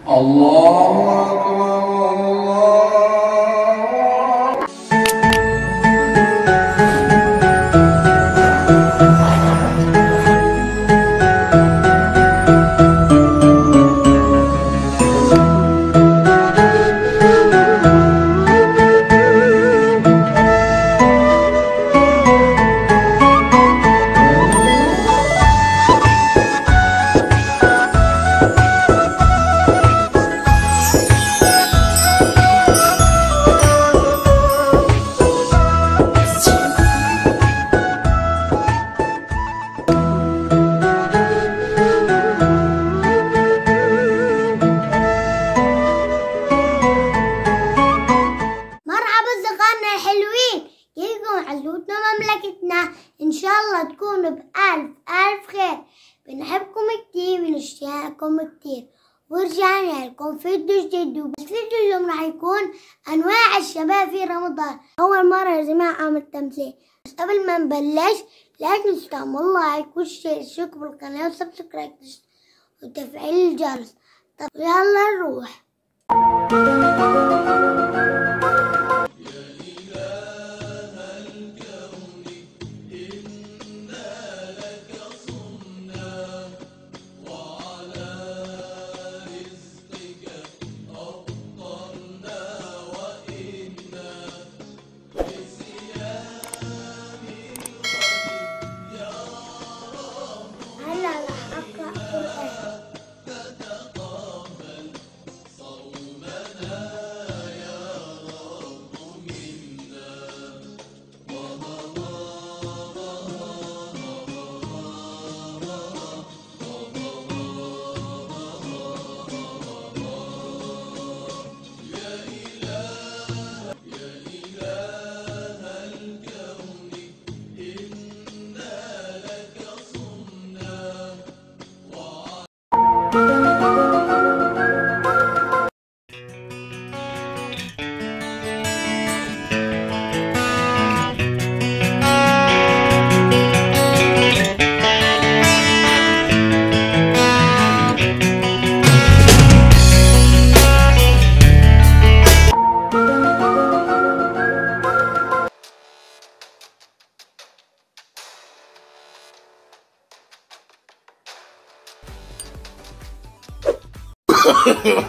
الله أكبر الله. عزوتنا مملكتنا إن شاء الله تكونوا بألف ألف خير. بنحبكم كتير بنشتاقكم كتير ورجعنا لكم فيديو جديد. وبس فيديو اليوم راح يكون أنواع الشباب في رمضان. أول مرة يا جماعة أعمل تمثيل. بس قبل ما نبلش لا تنسوا تعملوا لايك والشير اشتركوا بالقناة وسبسكرايب وتفعيل الجرس. طب يلا نروح.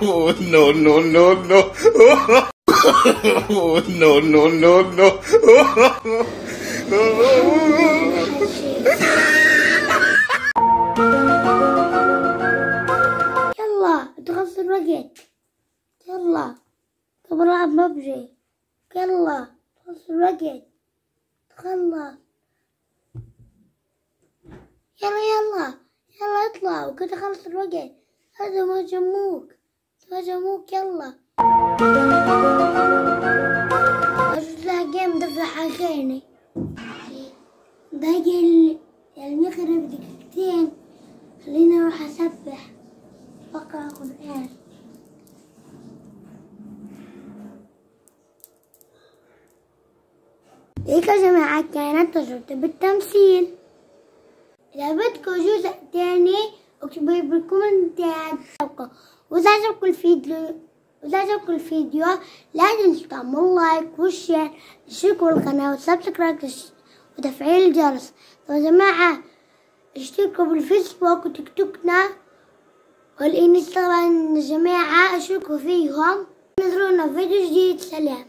Oh, no, no, no, no. Oh, no, no, no, no. يلا تغسل الوقت. يلا طب العب مبجي. يلا تغسل الوقت. تخلص. يلا اطلع وكده خلص الوقت. هذا ما جموك يلا. أشوف لها جيم دفع حاجيني باقي المغرب دقيقتين. خليني اروح اسبح واقرا قرآن. هيك يا جماعة كانت تجربتي بالتمثيل. إذا بدكم جزء تاني اكتبوا بالكومنتات. وإذا عجبكم الفيديو لا تنسوا تعملوا لايك والشير اشتركوا بالقناة وسبسكرايب وتفعيل الجرس. طب يا جماعة اشتركوا بالفيسبوك وتيك توكنا والانستغرام يا جماعة اشتركوا فيهم. نزلونا فيديو جديد. سلام.